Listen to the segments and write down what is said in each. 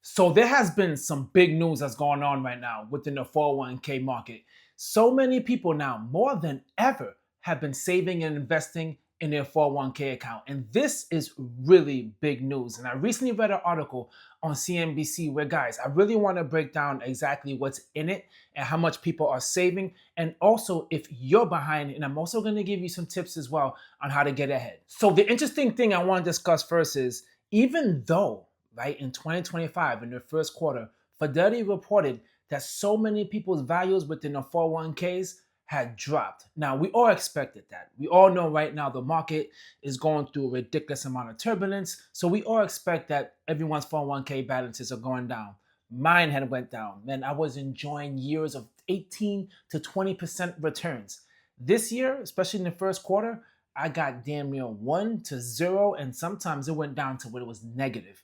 So there has been some big news that's going on right now within the 401k market. So many people now, more than ever, have been saving and investing in their 401k account. And this is really big news. And I recently read an article on CNBC where, guys, I really want to break down exactly what's in it and how much people are saving. And also, if you're behind, and I'm also going to give you some tips as well on how to get ahead. So the interesting thing I want to discuss first is, even though right in 2025 in the first quarter, Fidelity reported that so many people's values within the 401ks had dropped. Now, we all expected that. We all know right now the market is going through a ridiculous amount of turbulence. So we all expect that everyone's 401k balances are going down. Mine had went down. Man, I was enjoying years of 18 to 20% returns. This year, especially in the first quarter, I got damn near 1 to 0, and sometimes it went down to where it was negative.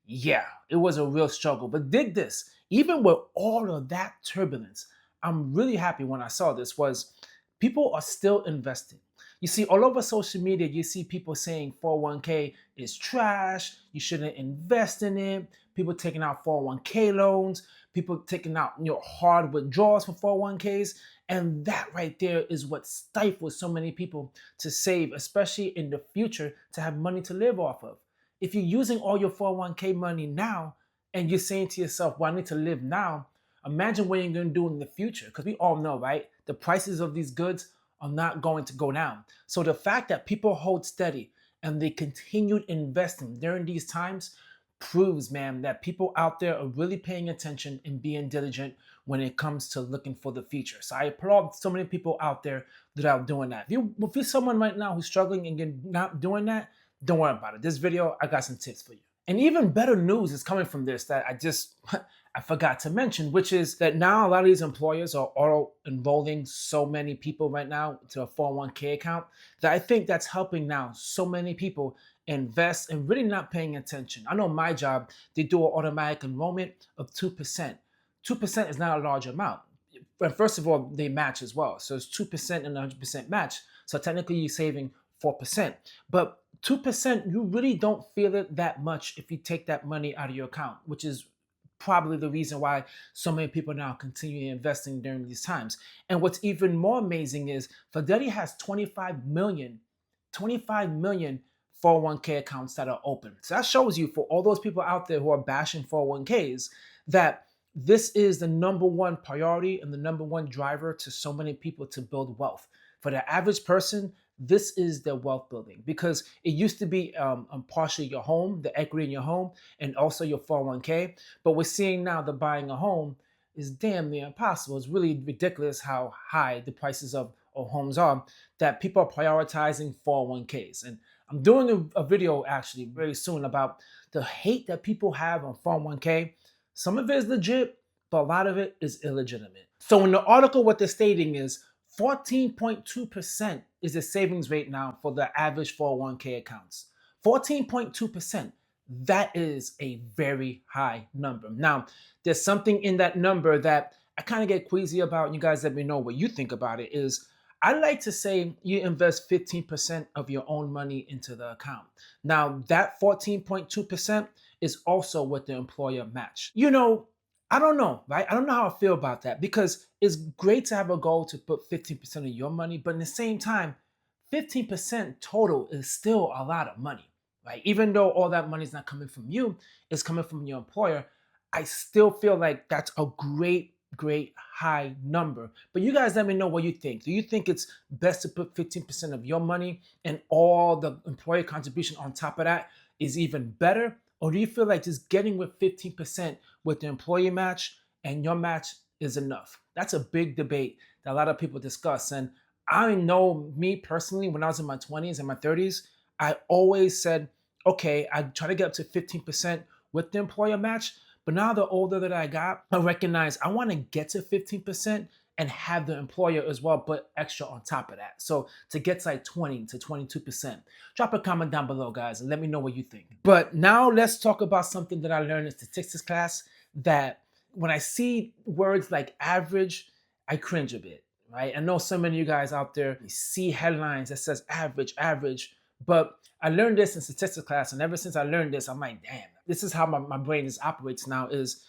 Yeah, it was a real struggle. But dig this, even with all of that turbulence, I'm really happy when I saw this was people are still investing. You see, all over social media, you see people saying 401k is trash, you shouldn't invest in it, people taking out 401k loans, people taking out hard withdrawals for 401ks. And that right there is what stifles so many people to save, especially in the future, to have money to live off of. If you're using all your 401k money now and you're saying to yourself, well, I need to live now, imagine what you're going to do in the future. Because we all know, right? The prices of these goods are not going to go down. So the fact that people hold steady and they continued investing during these times proves, man, that people out there are really paying attention and being diligent when it comes to looking for the future. So I applaud so many people out there that are doing that. If you're someone right now who's struggling and you're not doing that, don't worry about it. This video, I got some tips for you. And even better news is coming from this that I forgot to mention, which is that now a lot of these employers are auto enrolling so many people right now to a 401k account that I think that's helping now so many people invest and really not paying attention. I know my job, they do an automatic enrollment of 2%. 2% is not a large amount. And first of all, they match as well. So it's 2% and 100% match. So technically you're saving 4%. But 2%, you really don't feel it that much if you take that money out of your account, which is probably the reason why so many people now continue investing during these times. And what's even more amazing is Fidelity has 25 million 401k accounts that are open. So that shows you, for all those people out there who are bashing 401ks, that this is the number one priority and the number one driver to so many people to build wealth. For the average person, this is their wealth building, because it used to be partially your home, the equity in your home, and also your 401k. But we're seeing now that buying a home is damn near impossible. It's really ridiculous how high the prices of homes are, that people are prioritizing 401ks. And I'm doing a video actually very soon about the hate that people have on 401k. Some of it is legit, but a lot of it is illegitimate. So in the article, what they're stating is 14.2% is the savings rate now for the average 401k accounts. 14.2%. That is a very high number. Now, there's something in that number that I kind of get queasy about, and you guys let me know what you think about it. Is I like to say you invest 15% of your own money into the account. Now, that 14.2% is also what the employer match. I don't know, right? I don't know how I feel about that, because it's great to have a goal to put 15% of your money, but in the same time, 15% total is still a lot of money, right? Even though all that money is not coming from you, it's coming from your employer, I still feel like that's a great high number. But you guys let me know what you think. Do you think it's best to put 15% of your money and all the employer contribution on top of that is even better? Or do you feel like just getting with 15% with the employee match and your match is enough? That's a big debate that a lot of people discuss. And I know, me personally, when I was in my 20s and my 30s, I always said, okay, I try to get up to 15% with the employer match. But now the older that I got, I recognize I want to get to 15% and have the employer as well put extra on top of that. So to get to like 20 to 22%. Drop a comment down below, guys, and let me know what you think. But now let's talk about something that I learned in statistics class, that when I see words like average, I cringe a bit, right? I know so many of you guys out there see headlines that says average, but I learned this in statistics class, and ever since I learned this, I'm like, damn, This is how my brain is operates now is,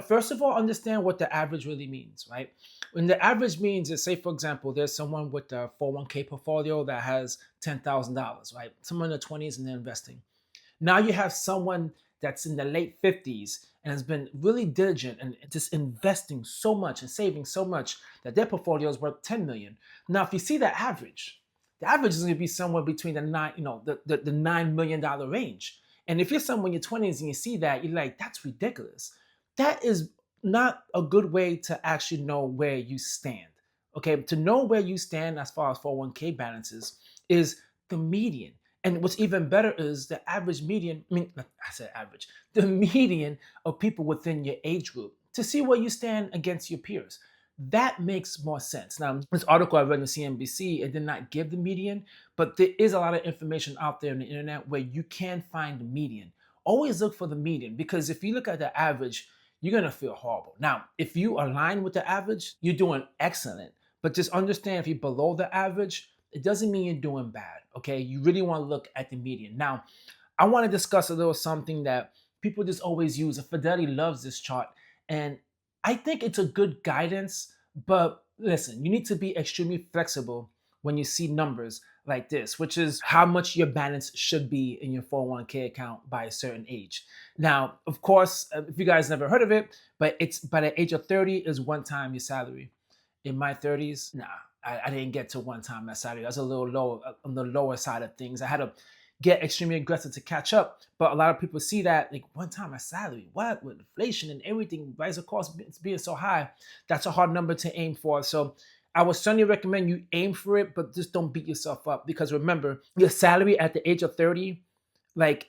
first of all, understand what the average really means, right? When the average means is, say, for example, there's someone with a 401k portfolio that has $10,000, right? Someone in their 20s and they're investing. Now you have someone that's in the late 50s and has been really diligent and just investing so much and saving so much that their portfolio is worth 10 million. Now, if you see the average is going to be somewhere between the $9 million range. And if you're somewhere in your 20s and you see that, you're like, that's ridiculous. That is not a good way to actually know where you stand. Okay, to know where you stand as far as 401k balances is the median. And what's even better is the average median, I said average, the median of people within your age group to see where you stand against your peers. That makes more sense. Now, this article I read in the CNBC, it did not give the median, but there is a lot of information out there on the internet where you can find the median. Always look for the median, because if you look at the average, you're going to feel horrible. Now, if you align with the average, you're doing excellent. But just understand, if you're below the average, it doesn't mean you're doing bad, okay? You really want to look at the median. Now, I want to discuss a little something that people just always use, and Fidelity loves this chart, and I think it's a good guidance, but listen, you need to be extremely flexible when you see numbers like this, which is how much your balance should be in your 401k account by a certain age. Now, of course, if you guys never heard of it, but it's by the age of 30 is one time your salary. In my 30s, nah, I didn't get to one time my salary. I was a little low on the lower side of things. I had to get extremely aggressive to catch up. But a lot of people see that like one time my salary. What, with inflation and everything, rise of cost being so high, that's a hard number to aim for. So I would certainly recommend you aim for it, but just don't beat yourself up, because remember, your salary at the age of 30, like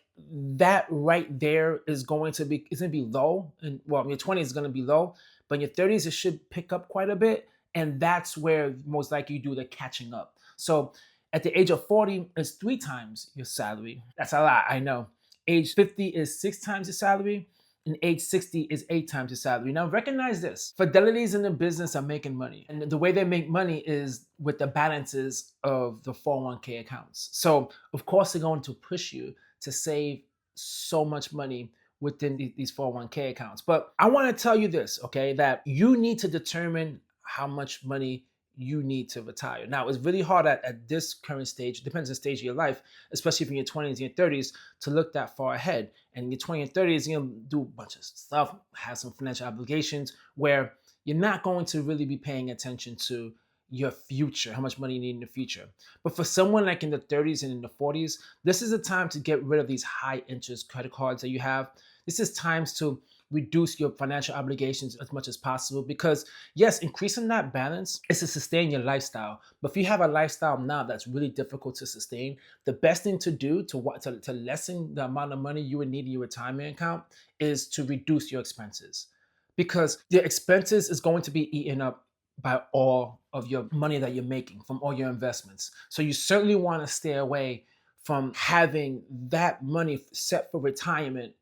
that right there is going to be low. And well, in your 20s is going to be low, but in your 30s it should pick up quite a bit. And that's where most likely you do the catching up. So at the age of 40, it's 3 times your salary. That's a lot, I know. Age 50 is 6 times your salary, and age 60 is 8 times your salary. Now recognize this. Fidelity's in the business of making money. And the way they make money is with the balances of the 401k accounts. So of course they're going to push you to save so much money within these 401k accounts. But I want to tell you this, okay, that you need to determine how much money you need to retire. Now, it's really hard at this current stage, it depends on the stage of your life, especially if you're in your 20s and your 30s, to look that far ahead. And in your 20s and 30s, you're going to do a bunch of stuff, have some financial obligations where you're not going to really be paying attention to your future, how much money you need in the future. But for someone like in the 30s and in the 40s, this is a time to get rid of these high interest credit cards that you have. This is times to reduce your financial obligations as much as possible, because yes, increasing that balance is to sustain your lifestyle. But if you have a lifestyle now that's really difficult to sustain, the best thing to do to lessen the amount of money you would need in your retirement account is to reduce your expenses, because your expenses is going to be eaten up by all of your money that you're making from all your investments. So you certainly want to stay away from having that money set for retirement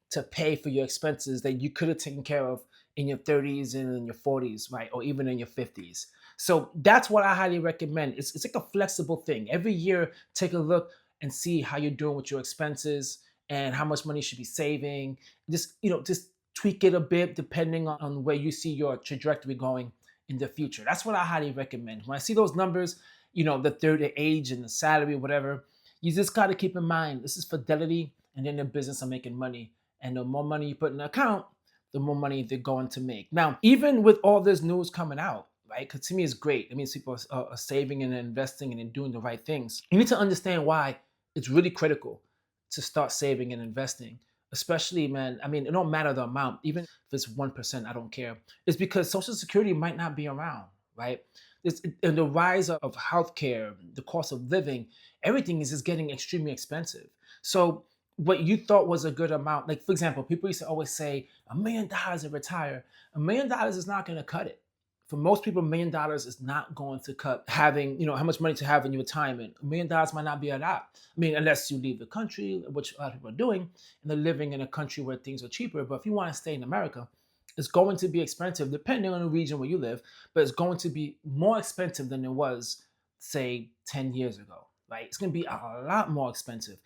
to pay for your expenses that you could have taken care of in your 30s and in your 40s, right? Or even in your 50s. So that's what I highly recommend. It's like a flexible thing. Every year, take a look and see how you're doing with your expenses and how much money you should be saving. Just tweak it a bit depending on where you see your trajectory going in the future. That's what I highly recommend. When I see those numbers, the age and the salary, whatever, you just got to keep in mind, this is Fidelity, and they're in the business of making money. And the more money you put in the account, the more money they're going to make. Now, even with all this news coming out, right? Because to me, it's great. It means people are saving and investing and doing the right things. You need to understand why it's really critical to start saving and investing. Especially, man, it don't matter the amount. Even if it's 1%, I don't care. It's because Social Security might not be around, right? And the rise of healthcare, the cost of living, everything is just getting extremely expensive. So what you thought was a good amount, like for example, people used to always say $1 million to retire. $1 million is not going to cut it. For most people, $1 million is not going to cut having, how much money to have in your retirement. $1 million might not be a lot. Unless you leave the country, which a lot of people are doing, and they're living in a country where things are cheaper. But if you want to stay in America, it's going to be expensive depending on the region where you live, but it's going to be more expensive than it was, say, 10 years ago, right? It's going to be a lot more expensive.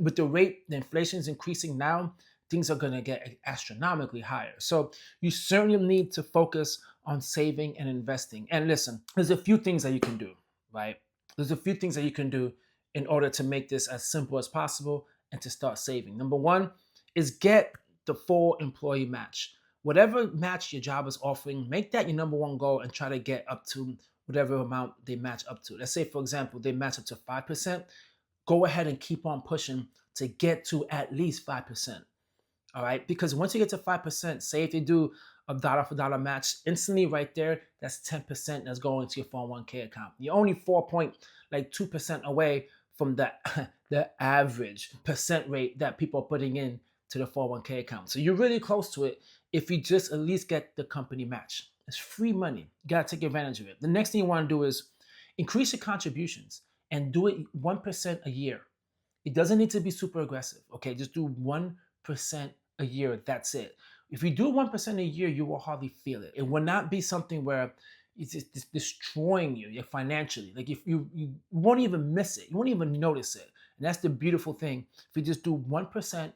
With the inflation is increasing now, things are going to get astronomically higher. So you certainly need to focus on saving and investing. And listen, there's a few things that you can do, right? There's a few things that you can do in order to make this as simple as possible and to start saving. Number one is get the full employee match. Whatever match your job is offering, make that your number one goal and try to get up to whatever amount they match up to. Let's say, for example, they match up to 5%. Go ahead and keep on pushing to get to at least 5%. All right. Because once you get to 5%, say if they do a dollar for dollar match, instantly right there, that's 10% that's going to your 401k account. You're only 4.2% away from the, the average percent rate that people are putting in to the 401k account. So you're really close to it if you just at least get the company match. It's free money. You got to take advantage of it. The next thing you want to do is increase your contributions and do it 1% a year. It doesn't need to be super aggressive. Okay, just do 1% a year. That's it. If you do 1% a year, you will hardly feel it. It will not be something where it's just destroying you financially. Like if you won't even miss it. You won't even notice it. And that's the beautiful thing. If you just do 1%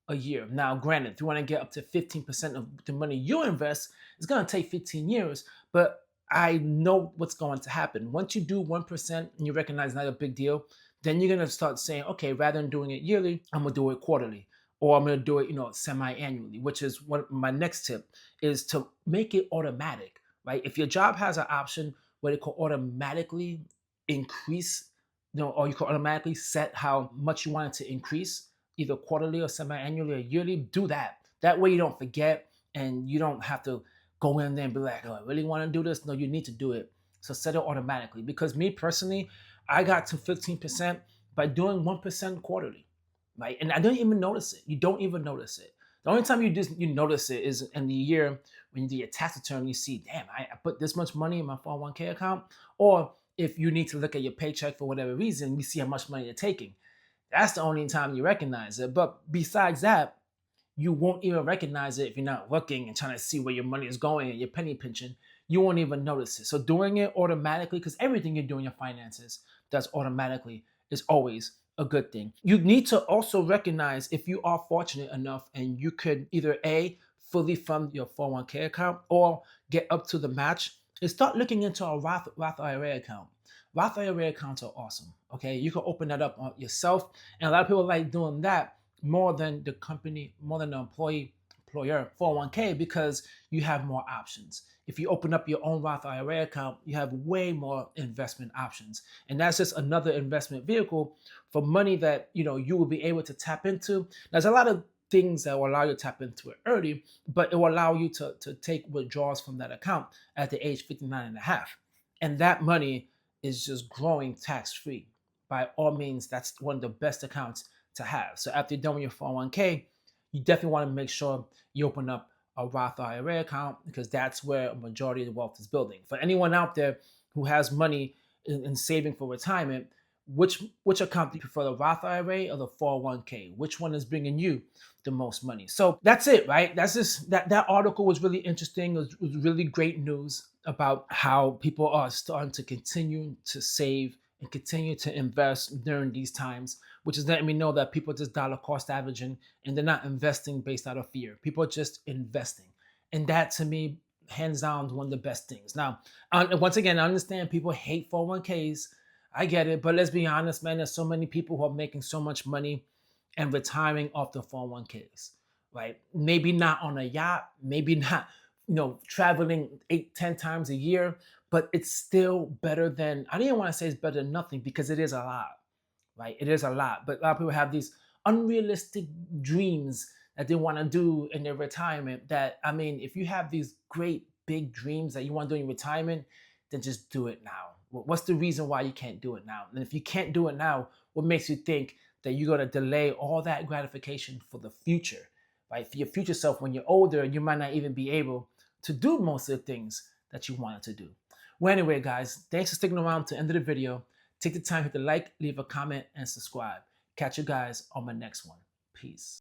a year. Now, granted, if you want to get up to 15% of the money you invest, it's going to take 15 years. But I know what's going to happen. Once you do 1% and you recognize it's not a big deal, then you're going to start saying, okay, rather than doing it yearly, I'm going to do it quarterly. Or I'm going to do it, semi-annually, which is what my next tip is, to make it automatic, right? If your job has an option where it can automatically increase, or you can automatically set how much you want it to increase, either quarterly or semi-annually or yearly, do that. That way you don't forget and you don't have to go in there and be like, oh, I really want to do this. No, you need to do it. So set it automatically. Because me personally, I got to 15% by doing 1% quarterly, right? And I don't even notice it. You don't even notice it. The only time you notice it is in the year when you do your tax return. You see, damn, I put this much money in my 401k account. Or if you need to look at your paycheck for whatever reason, you see how much money you're taking. That's the only time you recognize it. But besides that, you won't even recognize it if you're not looking and trying to see where your money is going and your penny pinching. You won't even notice it. So doing it automatically, because everything you do in your finances does automatically, is always a good thing. You need to also recognize if you are fortunate enough and you could either A, fully fund your 401k account or get up to the match, is start looking into a Roth IRA account. Roth IRA accounts are awesome. Okay, you can open that up yourself, and a lot of people like doing that more than the company, more than the employer 401k, because you have more options. If you open up your own Roth IRA account, you have way more investment options, and that's just another investment vehicle for money that you will be able to tap into. There's a lot of things that will allow you to tap into it early, but it will allow you to take withdrawals from that account at the age 59 and a half, and that money is just growing tax-free. By all means, that's one of the best accounts to have. So after you're done with your 401k, you definitely want to make sure you open up a Roth IRA account, because that's where a majority of the wealth is building. For anyone out there who has money in saving for retirement, which account do you prefer, the Roth IRA or the 401k? Which one is bringing you the most money? So that's it, right? That's just that article was really interesting. It was really great news about how people are starting to continue to save and continue to invest during these times, which is letting me know that people just dollar cost averaging and they're not investing based out of fear. People are just investing. And that, to me, hands down, is one of the best things. Now, once again, I understand people hate 401ks. I get it. But let's be honest, man, there's so many people who are making so much money and retiring off the 401ks, right? Maybe not on a yacht, maybe not, traveling 8-10 times a year, but it's still better than, I didn't want to say it's better than nothing, because it is a lot, right? It is a lot. But a lot of people have these unrealistic dreams that they want to do in their retirement that, I mean, if you have these great big dreams that you want to do in retirement, then just do it now. What's the reason why you can't do it now? And if you can't do it now, what makes you think that you're going to delay all that gratification for the future, right? For your future self, when you're older, you might not even be able to do most of the things that you wanted to do. Well, anyway, guys, thanks for sticking around to the end of the video. Take the time, hit the like, leave a comment, and subscribe. Catch you guys on my next one. Peace.